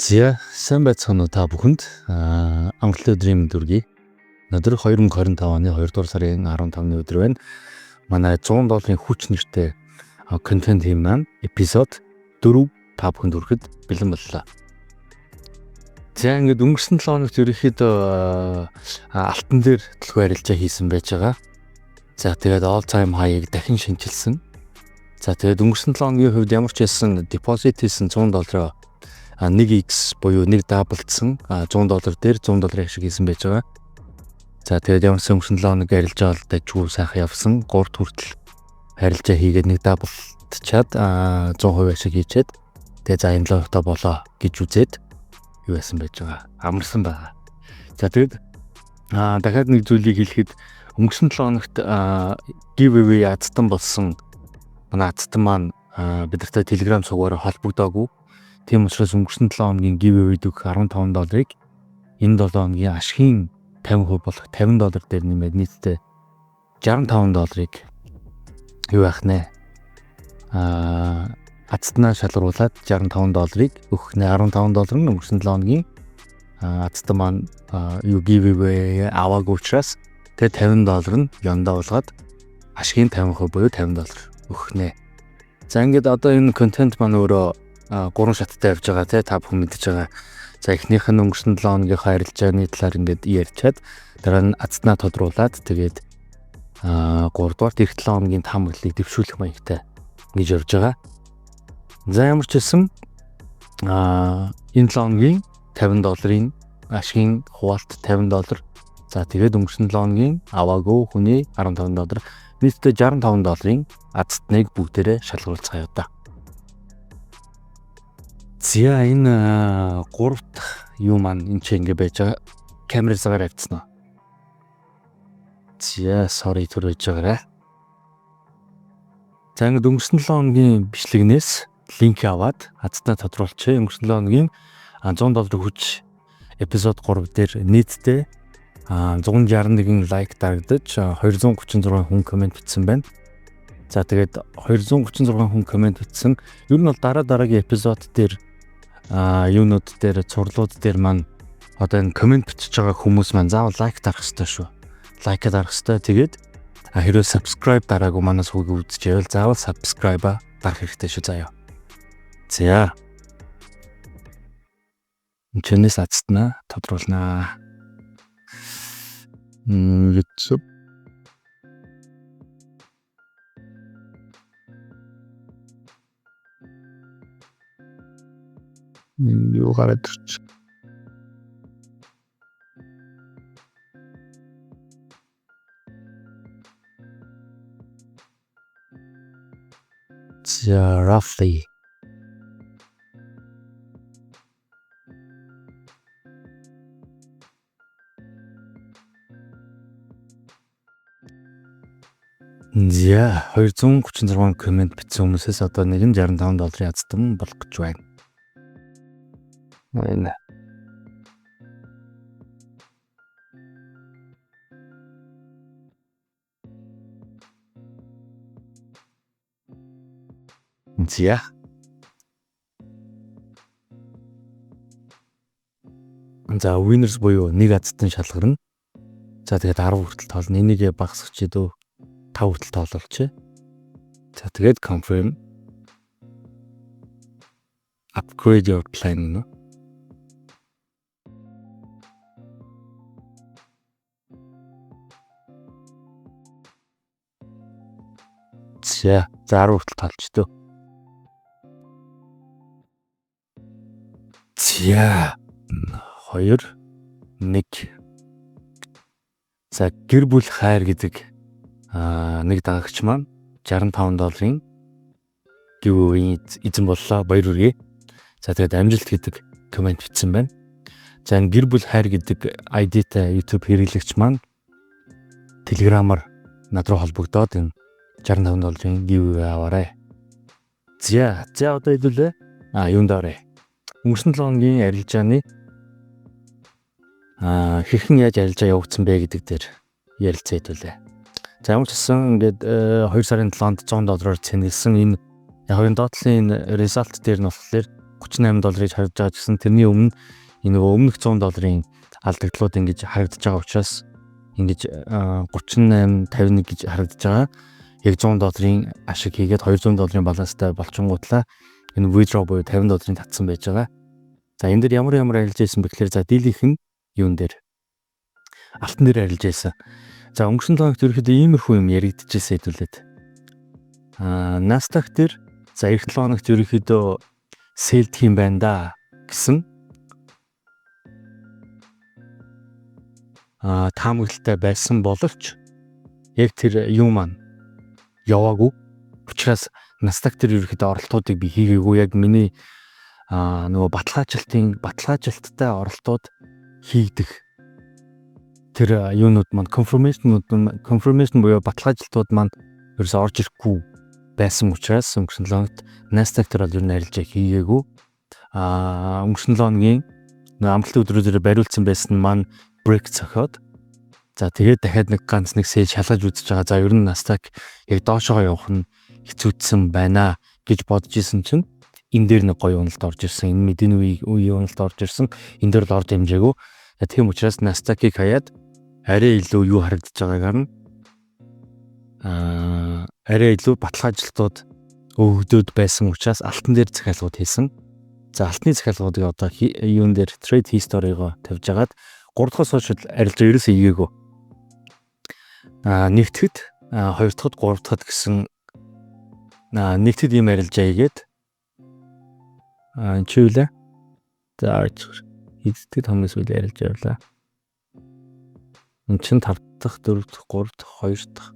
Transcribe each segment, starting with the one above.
За сайн байцгаана уу та бүхэнд. Амралтын өдрийн мэнд хүргэе. Өнөөдөр 2025 оны 2 дугаар сарын 15-ны өдөр байна. Манай $100 хүч нэртэй контент хийм маань эпизод 4 та бүхэнд хүрэхэд бэлэн боллоо. За ингээд өнгөрсөн 7 хоногт ерөнхийдөө алтан дээр төлхөө арилжаа хийсэн байж байгаа. За тэгээд all time high-ыг дахин шинжилсэн. За тэгээд өнгөрсөн 7 хоногийн хувьд ямар ч байсан депозит хийсэн $100 1x буюу нэг даблдсан $100 дээр $100 шиг хийсэн байж байгаа. За тэгээд ямарсан өнгөрсөн 7 хоног арилжаа бол дайггүй сайхан явсан. 3 хүртэл арилжаа хийгээд нэг даблдчаад 100% шиг хийчээд тэгээд за энэ л та болоо гэж үзээд юу яасан байж байгаа. Амарсан байгаа. За тэгээд дахиад нэг зүйлийг хэлэхэд өнгөрсөн 7 хоногт giveaway азтан болсон манай азтан маань бид нартай Telegram цугаараа холбогдоогүй. Тийм учраас өнгөрсөн 7 хоногийн giveaway дэх $15-ыг энэ 7 хоногийн ашигын 50% болох $50 дээр нэмээд нийтдээ $65-ыг юу яах нэ? Азтнаа шалгаруулад $65-ыг өгөх нэ. $15 нь өнгөрсөн 7 хоногийн азтан маань юу giveaway аваагүй учраас тэгээд $50 нь ёндоо болгоод ашигын 50% буюу $50 өгөх нэ. За ингээд одоо энэ контент маань өөрөө 3 шаттай явж байгаа те та бүхэн мэдж байгаа. За эхнийх нь өнгөрсөн 7 хоногийнхаа арилжааны талаар ингээд ярьчаад дараа нь азтнаа тодруулаад тэгээд 3 дугаарт эх 7 хоногийн таамаглалыг дэвшүүлэх маягтай гэж явж байгаа. За ямар ч хэлсэн энэ 7 хоногийн $50-ын ашигын хуваалт $50. За тэгээд өнгөрсөн 7 хоногийн аваагүй хүний $15. Нийтдээ $65-ын азтныг бүгдээрээ шалгаруулцгаая одоо. За энэ 3 дахь юу маань энэ ч ингэ байж байгаа. Камерын цагаар авцсан уу? За sorry төрөж байгаарай. За ингэ өнгөрсөн 7 хоногийн бичлэгнээс линк аваад азтнаа тодруулчихъя. Өнгөрсөн 7 хоногийн $100 хүч эпизод 3 дээр нийтдээ 161 лайк дагдаж 236 хүн комент бичсэн байна. За тэгээд 236 хүн комент бичсэн. Ер нь бол дараагийн эпизод дээр юунууд дээр цурлууд дээр маань одоо энэ комент бичиж байгаа хүмүүс маань заавал лайк дарах хэрэгтэй шүү. Лайк дарах хэрэгтэй. Тэгээд хэрвээ subscribe дараагүй манаас хүүг үзчихвэл заавал subscribe дарах хэрэгтэй шүү заяа. За. Энэчнээс азтнаа тодруулнаа. YouTube юу гараад ирчих. За roughly За 236 комент бичсэн хүмүүсээс одоо нэг нь $65 азтан болох гэж байна. Энэ За winners буюу нэг азтан шалгарна. За тэгээд 10 хүртэл тоолно. Энийг багасгач идөө 5 хүртэл тоололч. За тэгээд confirm upgrade your plan. За 10 хүртэл тоолчдөө. За 2 1 За гэр бүл хайр гэдэг нэг дагагч маань $65-ын giveaway эзэн боллоо. Баяр хүргэе. За тэгээд амжилт гэдэг комент бичсэн байна. За энэ гэр бүл хайр гэдэг ID-тай YouTube хэрэглэгч маань Telegram-аар над руу холбогдоод энэ $65-ын giveaway аваарай. За одоо хэдүүлээ. Юунд аваарай. Өнгөрсөн 7 хоногийн арилжааны хэрхэн яаж арилжаа явагдсан бэ гэдэг дээр ярилцаа хэдүүлээ. За ямар ч гэсэн ингээд 2 сарын 7-нд $100 цэнгэлсэн энэ яг энэ доотлын result дээр нь болохоор $38 харагдаж байгаа гэсэн тэрний өмнө энэ нөгөө өмнөх $100 алдагдлууд ингэж харагдаж байгаа учраас ингэж 38 51 гэж харагдаж байгаа. Яг $100 ашиг хийгээд $200 баланстай болчингуудлаа энэ withdraw буюу $50 татсан байж байгаа. За энэ дээр ямар арилж ийсэн бэ гэхээр за дийлийнх нь юун дээр алтан дээр арилж ийсэн. За өнгөрсөн 7 хоногт ерөөхдөө иймэрхүү юм яригдчихсэн хэдүүлээд. Nasdaq дээр за эх 7 хоногт ерөөхдөө сэлдэх юм байна да гэсэн таамаглалтай байсан боловч яг тэр юм маань яваагүй. Учираас Nasdaq дээр ерөөхдөө оролтуудыг би хийгээгүй. Яг миний нөгөө баталгаажалттай оролтууд хийгдэх тэр юунууд маань confirmation буюу баталгаажлтууд маань ерөөсөө орж ирэхгүй байсан учраас өнгөрсөн 7 хоногт Nasdaq дээр бол ер нь арилжаа хийгээгүй. Өнгөрсөн 7 хоногийн амралтын өдрүүдээр бариулсан байсан маань break цохоод за тэгээд дахиад нэг ганц нэг сэл шалгаж үзэж байгаа. За ер нь Nasdaq яг доошоо явах нь хэцүүдсэн байна гэж бодож исэн чинь энэ дээр нэг гоё уналт орж ирсэн. Энэ мэдээний үе уналт орж ирсэн. Энэ дээр л орж хэмжээгүй. Тийм учраас Nasdaq-ийг хаяад арай илүү юу харагдаж байгаагаар нь арай илүү баталгаажлтууд өгдөөд байсан учраас алтан дээр захиалгууд хийсэн. За алтны захиалгуудыг одоо юун дээр trade history-го тавьж агаад 3 дахь сошиал арилжаа ерөөсөө ийгээгүй. Нэгтгэд 2 дахьд 3 дахьд гэсэн нэгтгэд ийм арилжаа ийгээд чийлээ. За эцэд хамгийн сүүл арилжаа явлаа. Энд чинь 5 дахь 4 дахь 3 дахь 2 дахь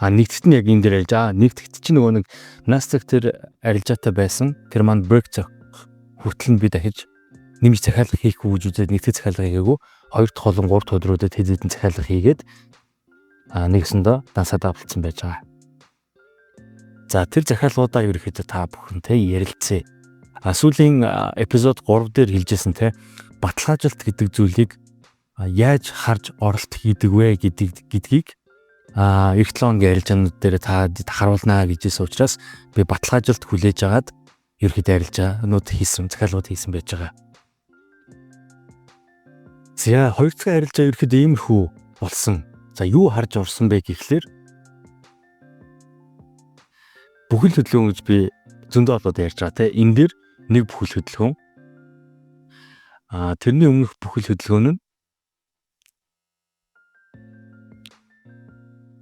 нэгтгэд нь яг энэ дээр арилжаа. Нэгтгэд чинь нөгөө нэг Nasdaq тэр арилжаатай байсан. Тэр маань break хүртэл нь би дахиж нэмж захиалга хийхгүй гэж үзээд нэгтгэд захиалга хийгээгүй. 2 дахь болон 3 дахь өдрүүдэд хэдэн захиалга хийгээд нэгсэндээ дансаа давталцсан байж байгаа. За тэр захиалгуудаа ерөөхдөө та бүхэнтэй ярилцъя. Сүүлийн эпизод 3 дээр хэлжсэн те баталгаажлалт гэдэг зүйлийг яаж харж оролт хийдэг вэ гэдгийг эх 7 хоногийн арилжаанууд дээр та харуулнаа гэжсэн учраас би баталгаажлалт хүлээж агаад ерөөхдөө арилжаанууд хийсэн, захиалгууд хийсэн байж байгаа. За хоёр дахь арилжаа ерөөхдөө иймэрхүү болсон. За юу харж орсон бэ гэхлээр бүхэл хөдөлгөөн гэж би зөндөө болоод ярьж байгаа те. Энэ дэр нэг бүхэл хөдөлгөөн. Тэрний өмнөх бүхэл хөдөлгөөн нь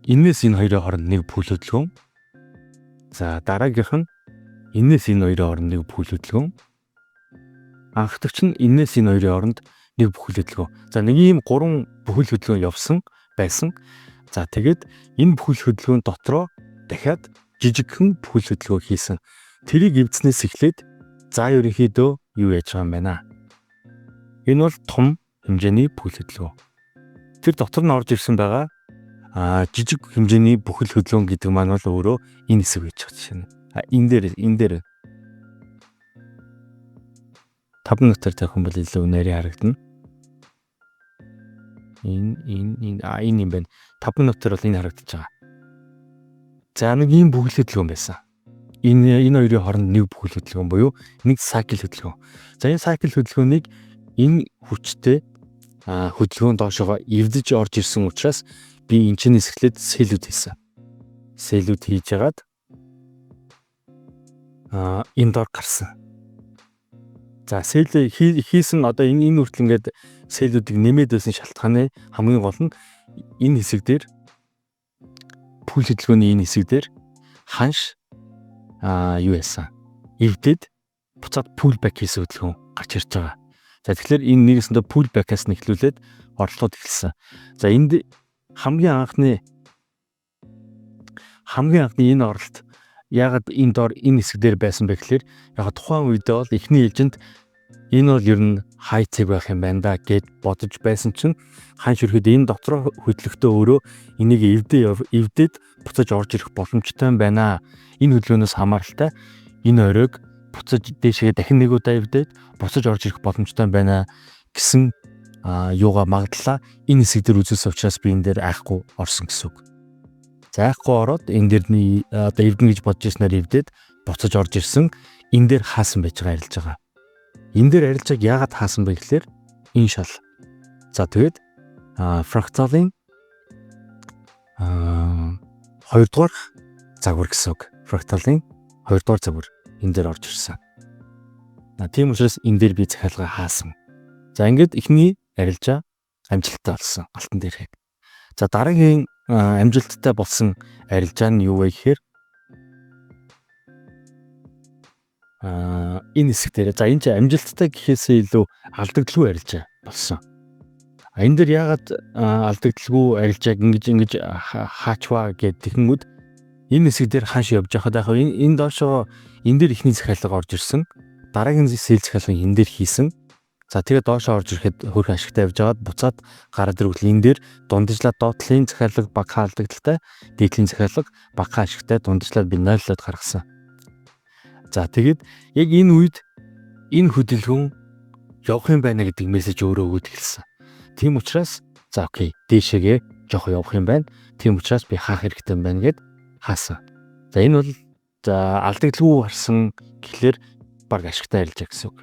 энэс энэ хоёрын хооронд нэг бүхэл хөдөлгөөн. За дараагийнх нь энэс энэ хоёрын хооронд нэг бүхэл хөдөлгөөн. Анхдагч нь энэс энэ хоёрын хооронд нэг бүхэл хөдөлгөөн. За нэг ийм 3 бүхэл хөдөлгөөн байсан. За тэгээд энэ бүхэл хөдөлгөөн дотроо дахиад жижигхэн бүхэл хөдөлгөөн хийсэн. Тэрийг эвдснээс эхлээд за ерөнхийдөө юу яаж байгаа юм бэ наа? Энэ бол том хэмжээний бүхэл хөдөлгөөн. Тэр дотор нь орж ирсэн байгаа жижиг хэмжээний бүхэл хөдөлгөөн гэдэг маань бол өөрөө энэ хэсэг гэж байна жишээ нь. Энэ дээр 5 минутаар тавих юм бол илүү нэрийн харагдана. Энэ юм байна. 5 минутаар бол энэ харагдаж байгаа. За нэг ийм бүхэл хөдөлгөөн байсан. Энэ хоёрын хооронд нэг бүхэл хөдөлгөөн буюу нэг cycle хөдөлгөөн. За энэ cycle хөдөлгөөнийг энэ хүчтэй хөдөлгөөн доошоо эвдэж орж ирсэн учраас би энэ чинь эсгэлээд сэлүүд хийсэн. Сэлүүд хийж ягаад энэ дор гарсан. За сэл хийсэн одоо энэ хүртэл ингээд сэлүүдийг нэмээд байсан шалтгааны хамгийн гол нь энэ хэсэг дээр бүхэл хөдөлгөөний энэ хэсэг дээр ханш юу яасан эвдэд буцаад pull back хийсэн хөдөлгөөн гарч ирж байгаа. За тэгэхээр энэ нэгэсэндээ pull back-аас нэхлүүлээд орлогод эхэлсэн. За энд хамгийн анхны энэ оролт ягаад энэ доор энэ хэсэг дээр байсан бэ гэхээр яг тухайн үедээ бол эхний ээлжинд энэ бол ер нь high tech байх юм байна да гэд бодож байсан чинь ханш өрхөд энэ дотроо хөдлөختөө өөрөө энийг эвдээд буцаж орж ирэх боломжтой юм байна. Энэ хөдөлгөөнөөс хамааралтай энэ оройг буцаж дээшээ дахин нэг удаа эвдээд буцаж орж ирэх боломжтой юм байна гэсэн юугаа магадлаа энэ хэсэг дээр үзүүлсэн учраас би энэ дээр айхгүй орсон гэсэн үг. За айхгүй ороод энэ дэрний одоо эвдэн гэж бодож ирснээр эвдээд буцаж орж ирсэн. энэ дээр хаасан байж байгаа арилж байгаа. Энэ дээр арилжааг яагаад хаасан бэ гэхээр энэ шал. За тэгээд фракталын 2 дугаар загвар гэсэн үг. Фракталын 2 дугаар загвар энэ дээр орж ирсэн. Тийм учраас энэ дээр би захиалга хаасан. За ингээд эхний арилжаа амжилттай болсон алтан дээрээ. За дараагийн амжилттай болсон арилжаа нь юу вэ гэхээр энэ хэсэг дээр. За энэ чинь амжилттай гэхээсээ илүү алдагдaltaгүй арилжаа болсон. Энэ дээр яагаад алдагдaltaгүй арилжааг ингэж хаачваа гэдэг тэгэнгүүт энэ хэсэг дээр хааш явж байхад яг энэ доошоо энэ дээр ихний захиалга орж ирсэн. Дараагийн сэл захиалга энэ дээр хийсэн. За тэгээд доошоо орж ирэхэд хөрх ашигтай явж байгаад буцаад гараад ирвэл энэ дээр дундажлаад доотлын захиалга багахан алдагдaltaй, дээдлийн захиалга багахан ашигтай дундажлаад би нойлоод гаргасан. За тэгээд яг энэ үед энэ хөдөлгөөн явах юм байна гэдэг мессеж өөрөө өгөөд эхэлсэн. Тийм учраас за окей, дээшээгээ жоох явах юм байна. Тийм учраас би хаах хэрэгтэй юм байна гэд хаасан. За энэ бол за алдагдaltaгүй харсан гэхлээр баг ашигтай арилжаа гэсэн үг.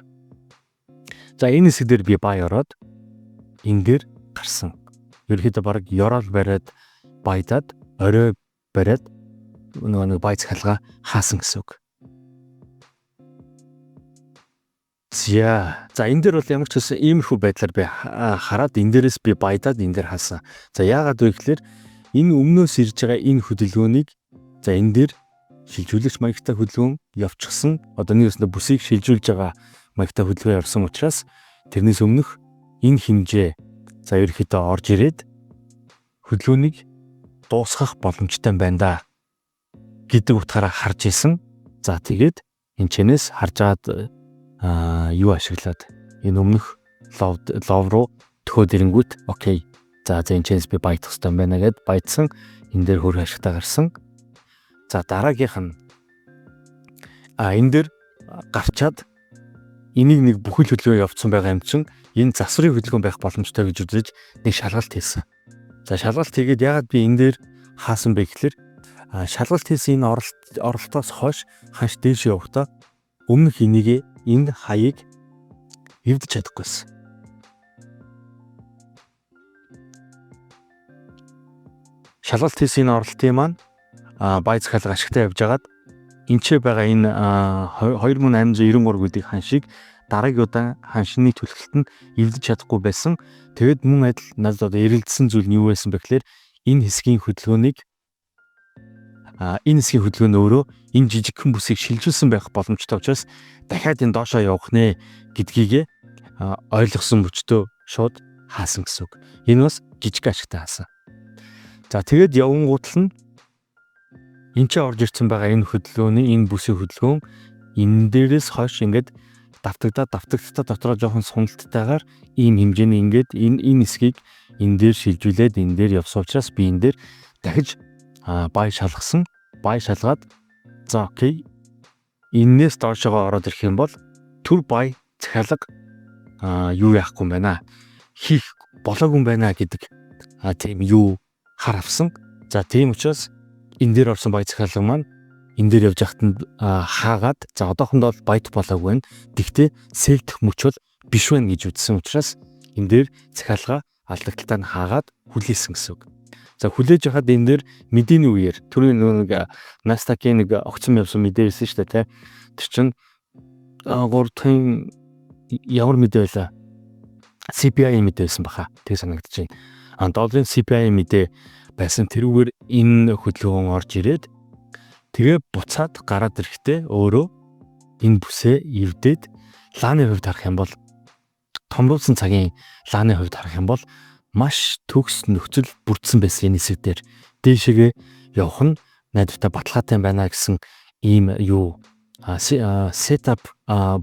За энэ хэсэг дээр би бай ороод энэ дээр гарсан. Ерөнхийдөө баг ёроол бариад баядаад орой бариад нэг бай захиалга хаасан гэсэн үг. За энэ дээр бол ямар ч гэсэн иймэрхүү байдлаар би хараад энэ дээрээс би баядаад энэ дээр хаасан. За яагаад вэ гэхээр энэ өмнөөс ирж байгаа энэ хөдөлгөөнийг за энэ дээр шилжүүлэгч маягтай хөдөлгөөн явчихсан. Одоо нэгсэндээ бүсийг шилжүүлж байгаа маягтай хөдөлгөөн явсан учраас тэрнээс өмнөх энэ хэмжээ за ерөөхдөө орж ирээд хөдөлгөөнийг дуусгах боломжтой байна да гэдэг утгаараа харж исэн. За тэгээд энэ чэнэс харж аваад юу ашиглаад энэ өмнөх лов руу төхөөд ирэнгүүт окей. За энэ чэнэс би баядах хэрэгтэй байна гэд баядсан. Энэ дээр хөрх ашигтай гарсан. За дараагийнх нь энэ дээр гарчаад энийг нэг бүхэл хөдөлгөөн явцсан байгаа юм чинь энэ засварын хөдөлгөөн байх боломжтой гэж үзэж нэг шалгалт хийсэн. За шалгалт хийгээд яагаад би энэ дээр хаасан бэ гэхээр шалгалт хийсэн энэ оролтоос хойш ханш дээш явахдаа өмнөх энийг энэ хаяыг эвдэж чадахгүйсэн. Шалгалт хийсэн оролтын маань бай захиалга ашигтай явж байгаад энчээ байгаа энэ 2893 гэдэг ханшийг дараагийн удаа ханшны түлхэлтэнд эвдэж чадахгүй байсан. Тэгэд мөн адил надад одоо эргэлдсэн зүйл нь юу байсан бэ гэхээр энэ хэсгийн хөдөлгөөнийг өөрөө энэ жижигхэн бүсийг шилжүүлсэн байх боломжтой учраас дахиад энэ доошоо явах нэ гэдгийг ойлгосон мөчтөө шууд хаасан гэсэн үг. Энэ бас жижиг ашигтай хаасан. За тэгээд явангуутал нь энэ ч орж ирсэн байгаа энэ хөдөлгөөний энэ бүсийн хөдөлгөөн энэ дээрээс хойш ингээд давтагдаад дотроо жоохон суналтайгаар ийм хэмжээний ингээд энэ хэсгийг энэ дээр шилжүүлээд энэ дээр явсан учраас би энэ дээр дахиж бай шалгасан. Бай шалгаад за окей. Иннээс доошоо ороод ирэх юм бол төр бай захиалга юу яахгүй юм байна. Хийх болоогүй юм байна гэдэг тийм юу хар авсан. За тийм учраас энэ дээр орсон бай захиалга маань энэ дээр явж хахад хаагаад за одоохондоо баяд болоогүй байна. Гэхдээ сэлдэх мөч бол биш байна гэж үзсэн учраас энэ дээр захиалга алдагдaltaа нь хаагаад хүлээсэн гэсэн үг. За хүлээж яхад энэ дээр мэдээний үеэр түрүүний нэг Nasdaq-ийн нэг огцон явсан мэдээ ирсэн шүү дээ, тэ. Тэр чинь 3-ын ямар мэдээ байлаа? CPI мэдээ байсан баха. Тэг санагдаж байна. Долларын CPI мэдээ байсан тэрүүгээр энэ хөдөлгөөн орж ирээд тэгээ буцаад гараад ирэхдээ өөрөө энэ бүсээ эвдээд лааны хувьд харах юм бол томруулсан цагийн лааны хувьд харах юм бол маш төгс нөхцөл бүрдсэн байсан энэ хэсэг дээр дээшээгээ явах нь найдвартай баталгаатай байна гэсэн ийм юу сетап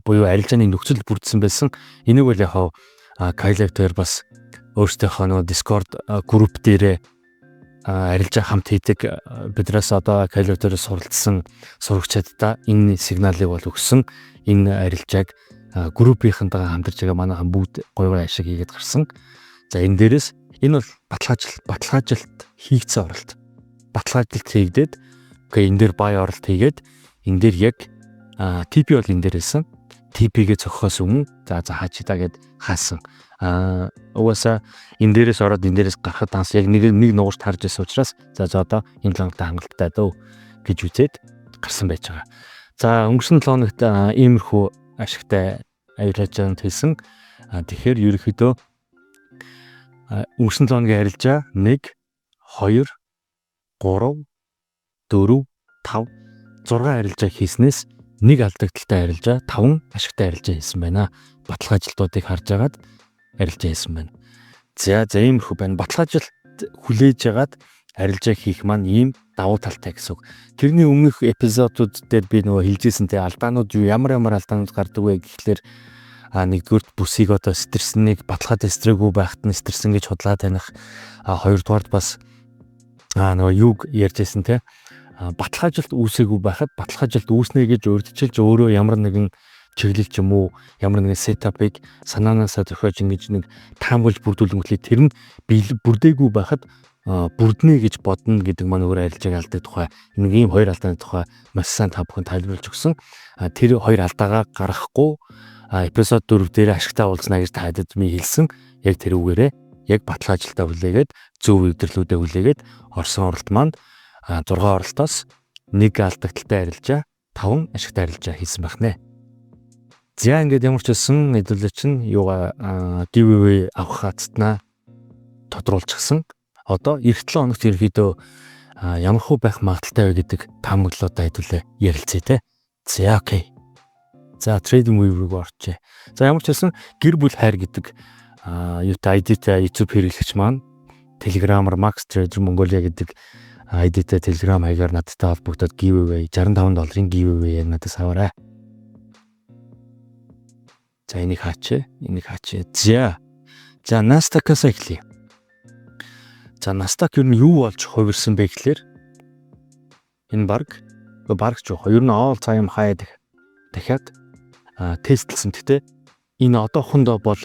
буюу арилжааны нөхцөл бүрдсэн байсан. Энийг бол яг Kylab-ээр бас өөрсдийнхөө нөгөө Discord групп дээрээ арилжаа хамт хийдэг биднээс одоо Kylab-ээр суралцсан сурагчдаа энэ сигналыг бол өгсөн. Энэ арилжааг группийнхэнтэйгээ хамтарч байгаа манайхан бүгд гоё ашиг хийгээд гарсан. За энэ дээрээс энэ бол баталгаажилт хийгдсэн оролт. Баталгаажилт хийгдээд энэ дээр бай оролт хийгээд энэ дээр яг TP бол энэ дээрсэн. TP-гээ зохихоос өмнө за хаачидаа гэд хаасан. Угаасаа энэ дээрээс ороод энэ дээрээс гарахад данс яг нэг нуурт харж байсан учраас за одоо энэ лангтай хангалттай дөө гэж үзээд гарсан байж байгаа. За өнгөрсөн 7 хоногт иймэрхүү ашигтай аюулжаанд хэлсэн. Тэгэхээр ерөнхийдөө өнгөрсөн 7 хоногийн арилжаа 1 2 3 4 5 6 арилжаа хийснээс нэг алдагдaltaй арилжаа 5 ашигтай арилжаа хийсэн байна. Баталгаа ажилтнуудыг харж агаад арилжаа хийсэн байна. За иймэрхүү байна. Баталгаа ажилт хүлээж агаад арилжаа хийх маань ийм давуу талтай гэсэн үг. Тэрний өмнөх эпизодууд дээр би нөгөө хэлжсэнтэй алдаанууд юу ямар алдаанууд гардаг вэ гэхлээр нэгдүгürt бүсийг одоо сэтэрснийг баталгаа тестрээгүй байхад нь сэтэрсэн гэж худлаа таних. Хоёрдугаард бас нөгөө юг ярьжсэн те баталгаа ажилт үүсээгүй байхад баталгаа ажилт үүснэ гэж урьдчилж өөрөө ямар нэгэн чиглэл ч юм уу ямар нэгэн сетапыг санаанаасаа зохиож ингэж нэг таамаглаж бүрдүүлэнгүүт тэр нь бүрдээгүй байхад бүрднэ гэж бодно гэдэг маань өөр арилжааг алдаг тухай нэг ийм хоёр алдааны тухай маш сайн та бүхэн тайлбарлаж өгсөн. Тэр хоёр алдаагаа гаргахгүй эпизод 4 дээр ашигтай уулзнаа гэж таадад ми хэлсэн. Яг тэр үгээрээ яг баталгаа ажилтаа хүлээгээд зөв удирлуудаа хүлээгээд орсон оролт маань 6 оролтоос 1 алдагдaltaй арилжаа 5 ашигтай арилжаа хийсэн байна. За ингээд ямар ч байсан хэдүүлээ чинь юугаа giveaway авах хацтнаа тодруулчихсан. Одоо эх 7 хоногт ерөөдөө ямар хөө байх магадaltaй вэ гэдэг таамаглалуудаа хэдүүлээ ярилцъя те. За окей. За trading view руу орчээ. За ямар ч байсан гэр бүл хайр гэдэг ID-тэй YouTube хэрэглэгч маань Telegram-аар Max Trader Mongolia гэдэг ID-тэй Telegram хаягаар надтай холбогдоод giveaway $65 giveaway надаас аваарай. За энийг хаачээ. За Nasdaq-аас эхлэе. За Nasdaq юу нь юу болж хувирсан бэ гэхлээр энэ баг ч ер нь all time high дахиад тестлсэн. Гэхдээ энэ одоохондоо бол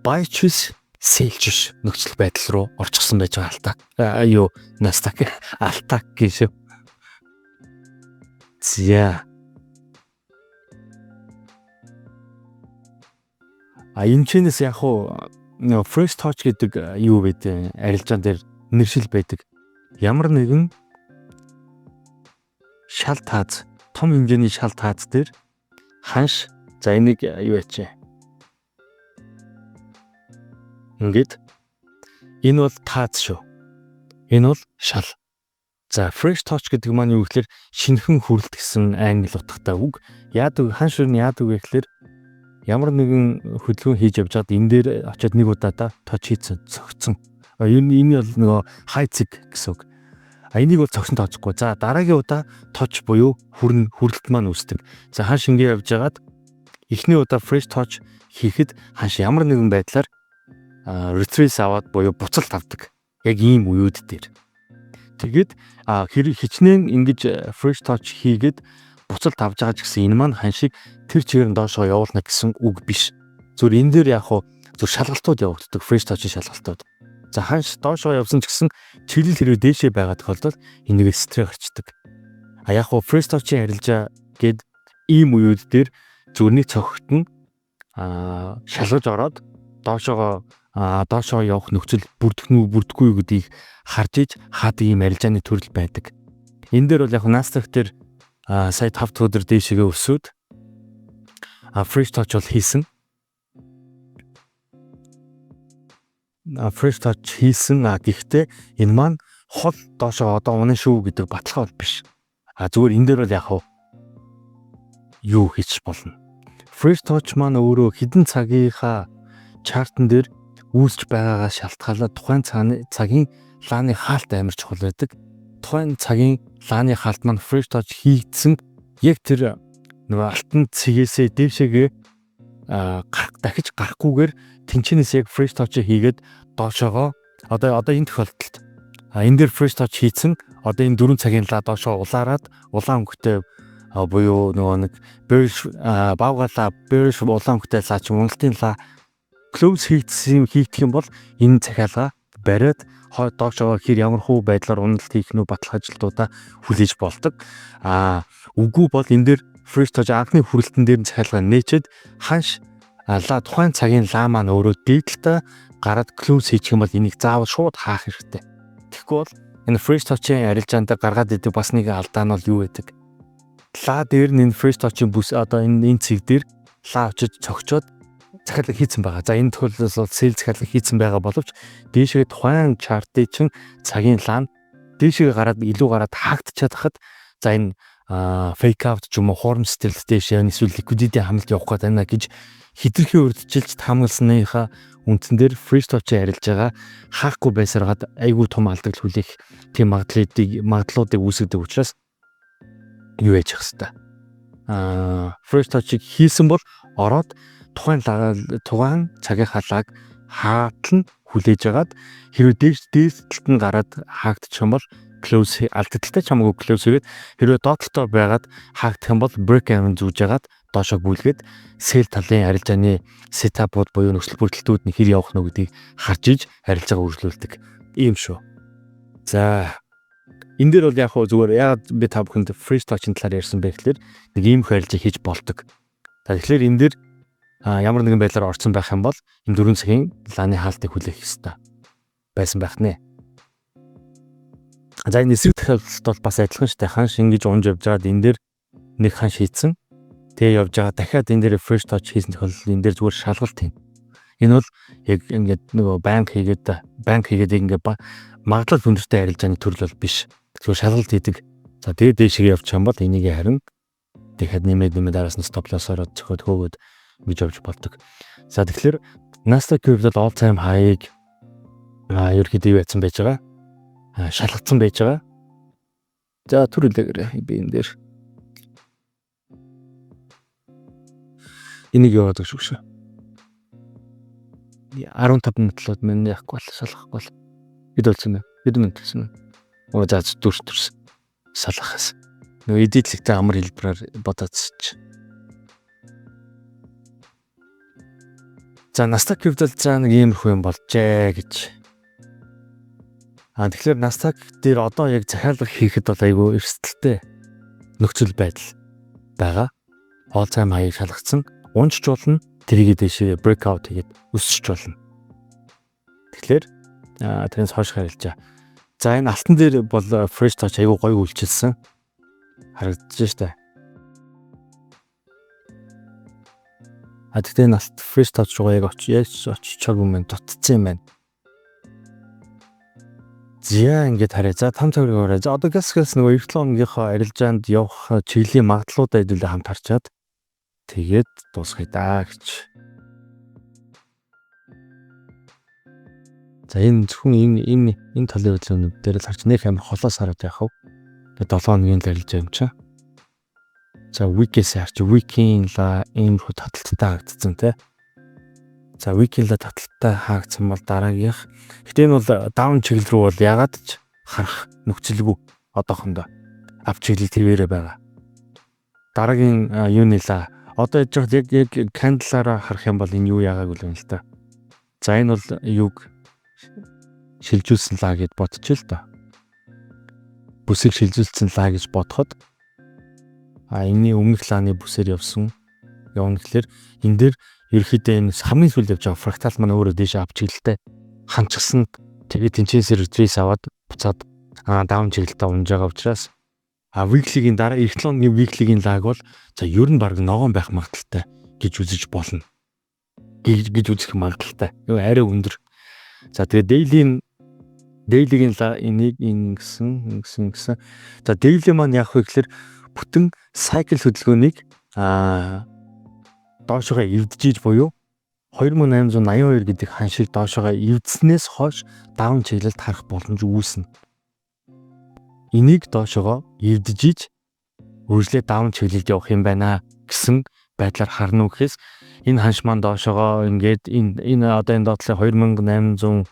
buy choose sell choose нөхцөл байдал руу орчихсон байж байгаа Nasdaq алтак гэж. За энэ чинээс яг хуу fresh touch гэдэг юу вэ? Арилжаан дээр нэршил байдаг. Ямар нэгэн шал тааз, том хэмжээний шал тааз дээр ханш за энийг юу ячээ. Ингээд энэ бол тааз шүү. Энэ бол шал. За fresh touch гэдэг маань юу гэхээр шинэхэн хүрэлт гэсэн англи утгатай үг. Ханш нь яадаг вэ гэхээр ямар нэгэн хөдөлгөөн хийж явж байгаад энэ дээр очиод нэг удаадаа touch хийсэн цогцсон. Энэ бол нөгөө high zig гэсэн үг. Энийг бол цогсон тооцохгүй. За дараагийн удаа touch буюу хүрэлт маань үүсдэг. За ханш ингэ явж байгаад эхний удаа fresh touch хийхэд ханш ямар нэгэн байдлаар retrace аваад буюу буцалт авдаг. Яг ийм үеуд дээр. Тэгээд хичнээн ингэж fresh touch хийгээд буцалт авч байгаа ч гэсэн энэ маань ханшиг тэр чигээр нь доошоо явуулна гэсэн үг биш. Зүгээр энэ дээр яг зөв шалгалтууд явагддаг, fresh touch шалгалтууд. За ханш доошоо явсан ч гэсэн чиглэл хэрэг дээшээ байгаа тохиолдолд энийг стрэ гарчдаг. Яг fresh touch-ийн арилжаа гээд ийм үеуд дээр зүрхний цогт нь шалгаж ороод доошоо явах нөхцөл бүрдэхгүй гэдгийг харж иж хаад ийм арилжааны төрөл байдаг. Энэ дээр бол яг Nasdaq дээр сая 5 өдөр дээшээгээ өсөөд fresh touch бол хийсэн. Fresh touch хийсэн. Гэхдээ энэ маань хол доошоо одоо унаа шүү гэдэг баталгаа бол биш. Зүгээр энэ дээр бол яг юу хийж болно. Fresh touch маань өөрөө хідэн цагийнхаа чартн дээр үүсч байгаагаа шалтгаалаад тухайн цагийн лааны хаалт амар чухал байдаг. Тухайн цагийн лааны хаалт маань fresh touch хийгдсэн яг тэр нөгөө алтан цэгээсээ дээшээгээ дахиж гарахгүйгээр тэнчнээс яг fresh touch хийгээд доошоогоо одоо энэ тохиолдолд энэ дээр fresh touch хийсэн одоо энэ 4 цагийн лаа доошоо улаарад улаан өнгөтэй буюу нөгөө нэг bearish бавгалаа bearish улаан өнгөтэй лаа ч уналтын лаа close хийгдэх юм бол энэ захиалга бариад доошоо хэр ямар хүү байдлаар уналт хийх нь баталгаа ажилтуудаа хүлээж болдог. Үгүй бол энэ дээр First touch анхны хүрэлтэн дээр нь цахилгаан нээчээд ханш тухайн цагийн лаа маань өөрөө дээдлээ гараад close хийчих юм бол энийг заавал шууд хаах хэрэгтэй. Тэгэхгүй бол энэ first touch-ийн арилжаанд гаргаад идэг бас нэг алдаа нь бол юу байдаг? Лаа дээр нь энэ first touch-ийн бүс одоо энэ цэг дээр лаа очиж цогчоод захиалга хийцэн байгаа. За энэ тохиолдолд бол sell захиалга хийцэн байгаа боловч дээшээ тухайн chart-ийн чин цагийн лаа дээшээ гараад илүү гараад хаагдчихад хахад за энэ fake out ч юм уу хоорм стелт дээшээ эсвэл liquidity хамлалт явах гэдэг байна гэж хитрхи урдчилж таамагласныхаа үндсэн дээр first touch-ийг арилж байгаа хаахгүй байсараад айгүй том алдагл хүлээх тийм магадлалуудыг үүсгэдэг учраас юу яж явах хэвээр. First touch-ийг хийсэн бол ороод тухайн цагийн халааг хаалтан хүлээж агаад хэрвээ дээшлэлт нь гараад хаагдчих юм бол close алдагдaltaй ч хамаагүй close хийгээд хэрвээ доотлолтоо байгаад хаагдах юм бол break even зүүж агаад доошоо бүлгээд sell талын арилжааны setup-ууд буюу нөхцөл бүрдэлтүүд нь хэр явах нь гэдгийг харж иж арилжаага үргэлжлүүлдэг ийм шүү. За энэ дээр бол яг хөө зүгээр яг би та бүхэнд first touch-ын талаар ярьсан байх гэхээр нэг ийм их арилжаа хийж болдог. Тэгэхээр энэ дээр ямар нэгэн байдлаар орцсон байх юм бол энэ 4 цагийн лааны хаалтыг хүлээх ёстой байсан байх нэ. За энэ эсрэг тохиолдолд бол бас адилхан шүү дээ. Ханш ингэж унж явж байгаад энэ дээр нэг ханш хийцэн тэгээ явж байгаа дахиад энэ дээр first touch хийсэн тохиолдолд энэ дээр зүгээр шалгалт юм. Энэ бол яг ингээд нөгөө банк хийгээд ингээд магадлал өндөртэй арилжааны төрөл бол биш. Зүгээр шалгалт хийдэг. За тэгээ дээшээ явчих юм бол энийг харин дахиад нэмээд араас нь stop loss ороод цохоод хөөгөөд гэж явж болдог. За тэгэхээр Nasdaq Capital all time high-ыг ерөөхдөө юу яцсан байж байгаа? Шалгацсан байж байгаа. За түрүүлээгээрээ би энэ дээр энийг яваад гэж шүү. 15 минутлаад минь яахгүй л шалгахгүй л. Бид болсон байна. Бид минь төлсөн. За дүрс салахаас. Нөгөө эдитлэгтэй амар хэлбэрээр бодоодсч. За Nasdaq Capital за нэг иймэрхүү юм болжээ гэж. Тэгэхээр Nasdaq дээр одоо яг захиалга хийхэд бол айгүй эрсдэлтэй нөхцөл байдал байгаа. All time high шалгацсан. Унжч болно. Тэрийг дэшээ breakout хийгээд өсөж болно. Тэгэхээр тэрнээс хойш харилжаа. За энэ алтан дээр бол first touch айгүй гоё үйлчилсэн. Харагдаж штэ. Тэгтээ наст first touch руу яг очичоор юм дутцсан юм байна. Зя ингээд харъя. За 5 цагийг орой. За одоо газ нөгөө 9 хоногийнхоо арилжаанд явах чиглэлийн магадлалуудаа хэдүүлээ хамт харчаад тэгээд дуусгая даа гэж. За энэ зөвхөн энэ талын үзлүүнүүд дээр л харж нэх амар холоос хараад яах вэ? Тэгээд 7 хоногийн л арилжаа юм чаа. За week-ээс харж week-ийн ла ийм таталттай хаагдсан те. За week-ийн ла таталттай хаагдсан бол дараагийнх. Гэтэ энэ бол down чиглэл рүү бол ягаад ч харах нөхцөлгүй одоохондоо ап чиглэл тэрвэрэ байгаа. Дараагийн юуны ла одоо яг candle-аараа харах юм бол энэ юу яагааг үл юм л та. За энэ бол юуг шилжүүлсэн лаа гэд бодчих л доо. Бүсийг шилжүүлсэн лаа гэж бодоход энэний өмнөх лааны бүсээр явна гэхээр энэ дээр ерөөхдөө энэ хамгийн сүүлд явж байгаа фрактал маань өөрөө дээш ап чиглэлтэй ханчсан. Тэгээд тэнцээсээр retrace аваад буцаад даун чиглэлтэй унж байгаа учраас weekly-гийн дараа 7 хоногийн weekly-гийн лаг бол за ер нь баг ногоон байх магадaltaй гэж үзэж болно. гэж үзэх магадaltaй. Юу арай өндөр. За тэгээд daily-гийн энийг ингэсэн. За daily маань яах вэ гэхээр бүтэн cycle хөдөлгөөнийг доошогоо эвдэж буюу 2882 гэдэг ханшийг доошогоо эвдснээс хойш даун чиглэлд харах боломж үүснэ. Энийг доошогоо эвдэж үржлээ даун чиглэлд явах юм байна гэсэн байдлаар харна уу гэхээс энэ ханш маань доошогоо ингээд энэ одоо энэ доотлын 2864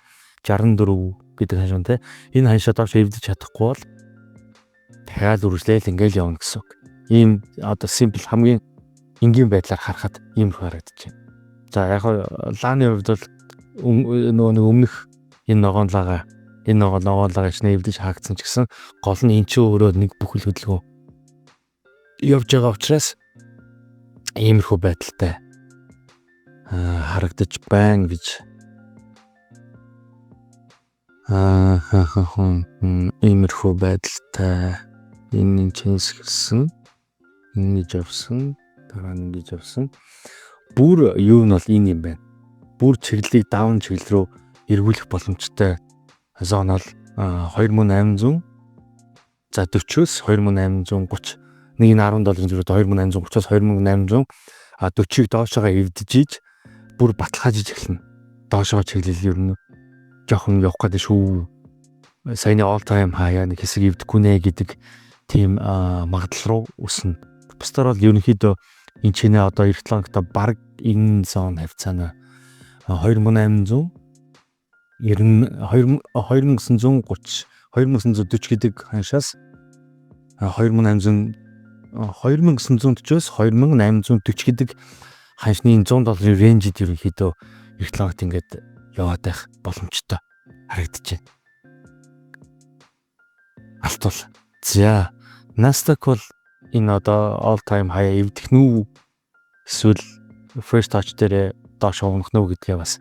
гэдэг ханш маань те энэ ханшаа доош эвдэж чадахгүй бол дахиад үржлээл ингээл явна гэсэн үг. Ийм одоо simple хамгийн энгийн байдлаар харахад ийм харагдаж байна. За яг лааны хувьд бол өмнөх энэ ногоон лагаа нэвдэж хаагдсан ч гэсэн гол нь эн чинь өөрөө нэг бүхэл хөдөлгөөн явж байгаа учраас Иймэрхүү байдалтай харагдаж байна гэж иймэрхүү байдалтай энэ чинс гисэн ингэж явсан дараа нь ингэж явсан бүр юу нь бол энэ юм байна. Бүр чиглэлийг даун чиглэл рүү эргүүлэх боломжтой зон бол 2800 за 40-оос 2830 нэг нь $10 зэрэг 2830-аас 2840-ыг доошоогоо эвдэж бүр баталгаажиж эхэлнэ. Доошоо чиглэл ер нь жоохон явах гэдэг шүү. Саяны all time high нэг хэсэг эвдэхгүй нэ гэдэг тийм магадлал руу үснэ. Бусдаар бол ерөнхийдөө энэ чинээ одоо эх 7 хоногт баг энэ зон хавцаана 2800 2930 2940 гэдэг ханшаас 2940-оос 2840 гэдэг ханшны $100 рейнжид ерөнхийдөө эх 7 хоногт ингээд яваад байх боломжтой харагдаж байна. Алтвал. За, Nasdaq бол энэ одоо all time high эвдэх нү эсвэл first touch дээр доош унах нү гэдгээ бас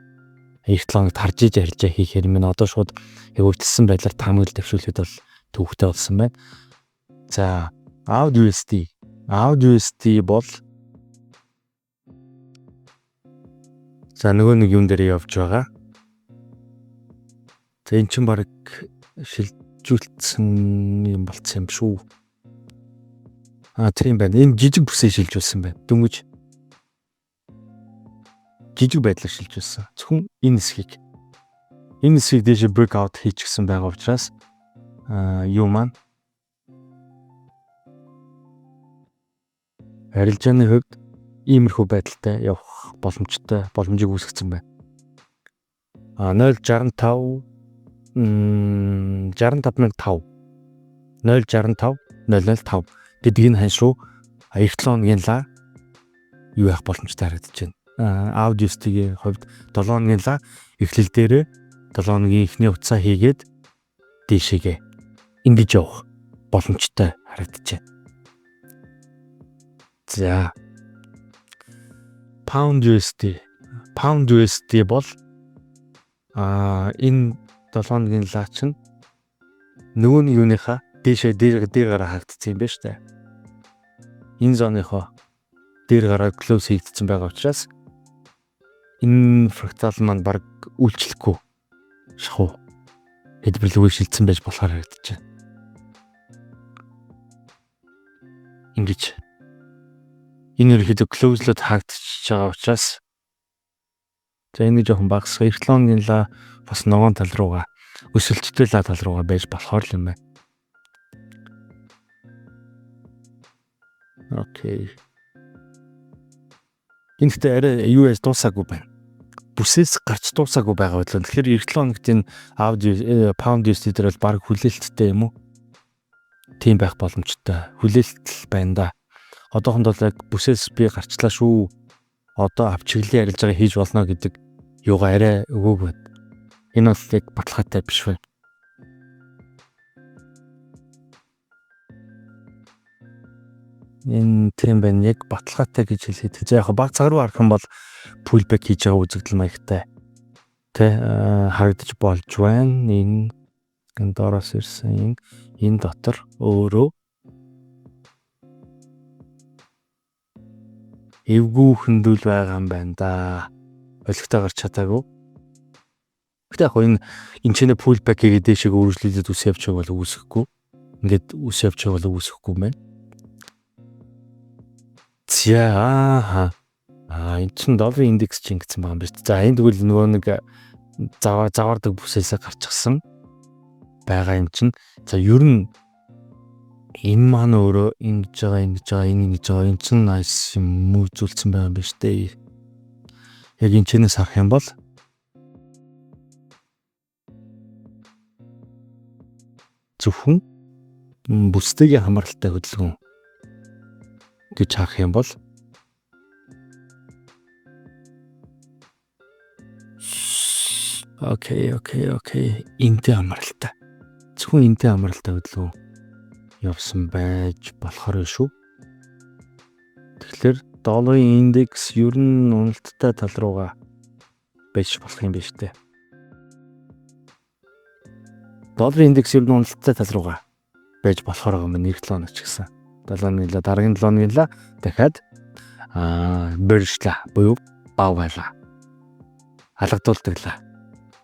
эх 7 хоногт харж хийхээр минь одоо шууд өвдсөн байдлаар таамаглал дэвшүүлэхэд бол төвхтэй болсон байна. За, AUD бол за нөгөө нэг юм дээр явж байгаа. За эн чинь баг шилжүүлсэн юм болцсон юм шүү. Тийм байна. Энэ жижиг бүсээ шилжүүлсэн байна. Дөнгөж жижиг байдлаар шилжүүлсэн. Зөвхөн энэ хэсгийг дээшээ breakout хийчихсэн байгаа учраас юу маань арилжааны хувьд иймэрхүү байдалтай явах боломжийг үүсгэсэн байна. 065 65005 065 гэдэг энэ ханш руу эх 7 хоногийн ла юу явах боломжтой харагдаж байна. AUD-ийн хувьд 7 хоногийн ла эхлэл дээрээ 7 хоногийн эхний хугацаа хийгээд дээшээгээ ингэж явах боломжтой харагдаж байна. За Pound USD бол энэ 7 хоногийн лаа чинь нөгөө нэг юуныхаа дээр гараа хаагдсан юм байна шүү дээ. Энэ зоныхоо дээр гараа close хийгдсэн байгаа учраас энэ фрактал маань баг үйлчлэхгүй шахуу хэлбэрлэгүй шилжсэн байж болохоор харагдаж байна. Ингэж энэ ерөөхдөө close-лод хаагдчихж байгаа учраас за энэ жоохон багасгах эх 7 хоногийн ла бас ногоон тал руугаа өсөлттэй ла тал руугаа байж болохоор юм байна. Окей. Энэтэй арай US дуусаагүй байна. Бүсээс гарч дуусаагүй байгаа бодлоо. Тэгэхээр эх 7 хоногт энэ Pound USD дээр бол баг хүлээлттэй юм уу? Тийм байх боломжтой. Хүлээлт байна да. Одоохондоо яг бүсээс би гарчлаа шүү. Одоо авчиглын арилжаага хийж болно гэдэг юугаа арай өгөөгүй. Энэ бол яг баталгаатай биш вэ? Энэ тийм байна. Яг баталгаатай гэж хэлээд. За яг баг цаг руу харах юм бол pullback хийж байгаа үзэгдэл маягтай. Харагдаж болж байна. Энэ доороос ирсэн энэ дотор өөрөө эвгүй хөндөл байгаа юм байна да. Олигтой гарч чадаагүй. Гэтэ яг энэ чинээ pullback хийгээд дэшег үргэлжлүүлээд үс явж байгаа бол үүсэхгүй. Ингээд үс явж байгаа бол үүсэхгүй юм байна. За энэ чинь долларын индекс чинь гэсэн байгаа юм байна шүү дээ. За энэ тэгвэл нөгөө нэг заваардаг бүсээсээ гарчихсан байгаа юм чинь. За ер нь энэ маань өөрөө ингэж байгаа энэ чинь nice юм үзүүлсэн байгаа юм байна шүү дээ. Яг энэ чинээс харах юм бол зөвхөн бүстэйгээ хамааралтай хөдөлгөөн гэж харах юм бол окей энтэй хамааралтай зөвхөн энтэй хамааралтай хөдөлгөөн явсан байж болохоор шүү. Тэгэхээр долларын индекс ер нь уналттай тал руугаа байж болох юм биш үү? Долларын индекс ер нь уналттай тал руугаа байж болохоор байгаа юм 1 хоног ч гэсэн. 7 өдрийн дараагийн 7 өдрийн дахиад бэршла буюу бав байлаа. Алгадуулдаг.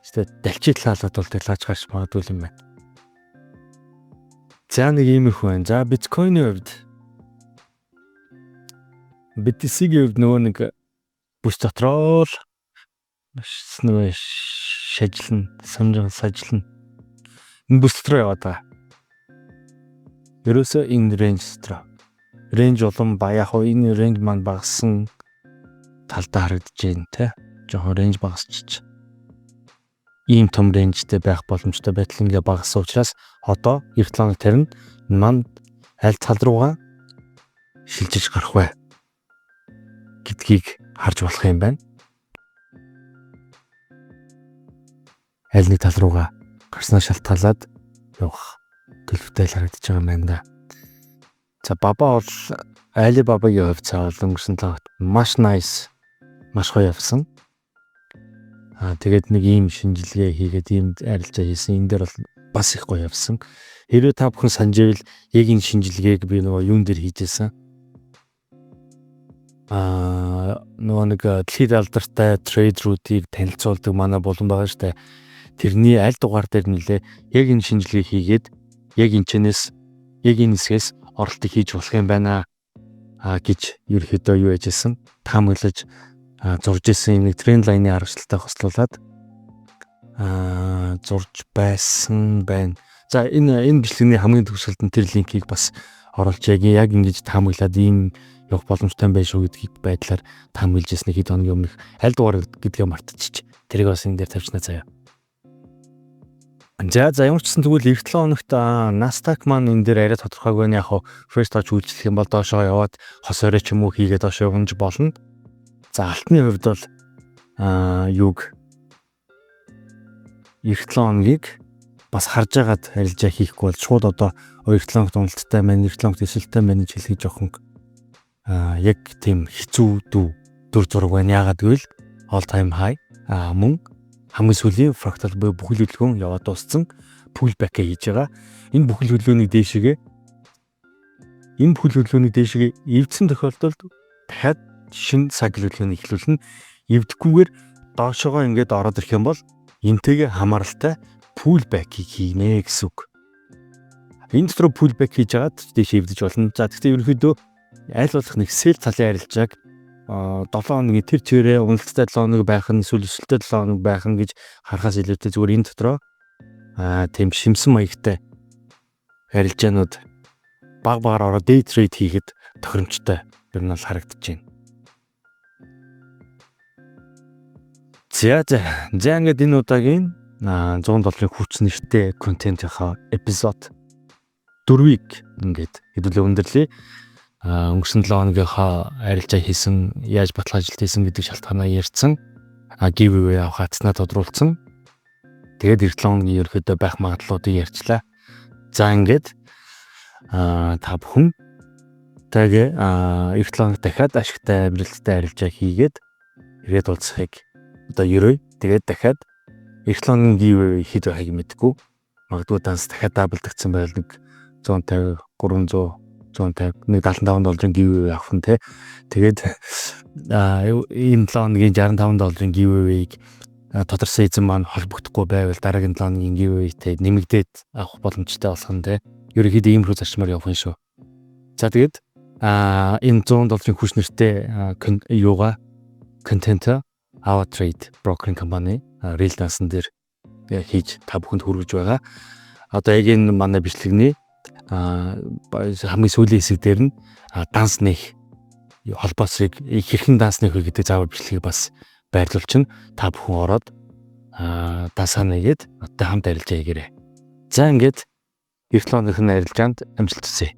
Эсвэл далчитлаа алгадуулдаг лаач гарч магадгүй юм байна. За нэг иймэрхүү байна. За биткойны хувьд BTC-ийн хувьд нөгөө нэг бүс дотроо л нөгөө шажилна, самжин сажилна. Энэ бүс дотроо яваад байгаа. Ерөөсөө энэ рейнж дотроо. Рейнж улам яг энэ рейнж маань багассан талдаа харагдаж байна те. Жохон рейнж багасчих. Ийм том рейнжтэй байх боломжтой байтал ингээ багассан учраас одоо 9 хоног тарина манд аль тал руугаа шилжиж гарах вэ гэдгийг харж болох юм байна. Аль нэг тал руугаа гарснаа шалтгаалаад явах төлөвтэй харагдаж байгаа юм байна да. За баба бол Alibaba-гийн хувьд цаавал өнгөрсөн лагт маш nice, маш гоё явсан. Тэгээд нэг ийм шинжилгээ хийгээд ийм арилжаа хийсэн. Энэ дээр бол бас их гоё явсан. Хэрвээ та бүхэн санаж байвал яг энэ шинжилгээг би нөгөө юун дээр хийжсэн. Нөгөө нэг дэлхийд алдартай трейдеруудыг танилцуулдаг манай болон байгаа штэ. Тэрний аль дугаар дээр нэлээ яг энэ шинжилгээ хийгээд яг энэ хэсгээс оролтыг хийж болох юм байна гэж ерөөхдөө юу яжсэн. Таамаглаж зурж исэн нэг тренд лайны аргачлалтай хослуулад зурж байсан байна. За энэ бичлэгний хамгийн төгсгөлд нь тэр линкийг бас оруулж яг ингэж таамаглаад ийм явах боломжтой байх шүү гэдгийг байдлаар таамаглаж ирсэн хэд хоногийн өмнөх аль дугаар гэдгээ мартчих. Тэрийг бас энэ дээр тавьчихна заяа. За ямар ч гэсэн тэгвэл 7 хоногт Nasdaq маань энэ дээр арай тодорхойгүй нь яг first touch үйлчлэх юм бол доошоо яваад хос орой ч юм уу хийгээд доошоо явж болно. За алтны хувьд бол юг 7 хоногийг бас харж агаад арилжаа хийхгүй бол шууд одоо 2 хоногт уналттай байна, 1 хоногт эсэлттэй байна гэж хэлхий жоохон яг тийм хэцүү дүр зураг байна. Яагаад гэвэл all time high мөн хамгийн сүүлийн fractal буюу бүхэл хөдөлгөөн яваад дууссан pullback хийж байгаа. Энэ бүхэл хөдөлгөөнийг дээшгээ эвдсэн тохиолдолд дахиад шинэ цикл хөдөлгөөнийг эхлүүлнэ. Эвдэхгүйгээр доошоогоо ингээд ороод ирэх юм бол энтэйгээ хамааралтай pullback хийнэ гэсэн үг. Энэ дотор pullback хийж агаад дээш эвдэж болно. За гэхдээ ерөнхийдөө аль болох нэг sell талын арилжааг 7 хоногийн тэр чирээ уналттай 7 хоног байх нь эсвэл өсөлттэй 7 хоног байх нь гэж харахаас илүүтэй зүгээр энэ дотроо тийм шимсэн маягтай арилжаанууд баг ороод day trade хийхэд тохиромжтой ер нь харагдаж байна. За ингээд энэ удаагийн 100 долларын хүч нэртэй контентийнхаа эпизод 4-ийг ингээд хэдүүлээ өндөрлөе. Өнгөрсөн 7 хоногийнхаа арилжаа хийсэн, яаж баталгаа ажилт хийсэн гэдэг шалтгаанаа ярьсан. Giveaway авах хацнаа тодруулсан. Тэгээд 7 хоногийн ерөөхдөө байх магадлалуудыг ярьчлаа. За ингээд та бүхэн тагээ 7 хоног дахиад ашигтай амжилттай арилжаа хийгээд ирээд уулзахыг одоо ерөөе. Тэгээд дахиад 7 хоногийн giveaway хэд байгааг мэдгүй. Магадгүй данс дахиад даблдагдсан байл нэг 150, 300 150 нэг 75 долларын giveaway авах нь те. Тэгээд ийм 7 хоногийн 65 долларын giveaway-г тодорхой эзэн маань холбогдохгүй байвал дараагийн 7 хоногийн giveaway-тэй нэмэгдээд авах боломжтой болох нь те. Ерөнхийдөө иймэрхүү зарчмаар явах юм шүү. За тэгээд энэ 100 долларын хүч нэртэй контент Our Trade Brokering компани Real Dance дээр хийж та бүхэнд хүргэж байгаа. Одоо яг энэ манай бичлэгний хамгийн сүүлийн хэсэг дээр нь данс нэх холбоосыг хэрхэн данс нэх вэ гэдэг заавар бичлэгийг бас байрлуулчихна. Та бүхэн ороод дансаа нэгээд одоо хамт арилжаа хийгээрэй. За ингээд 7 хоногны арилжаанд амжилт хүсье.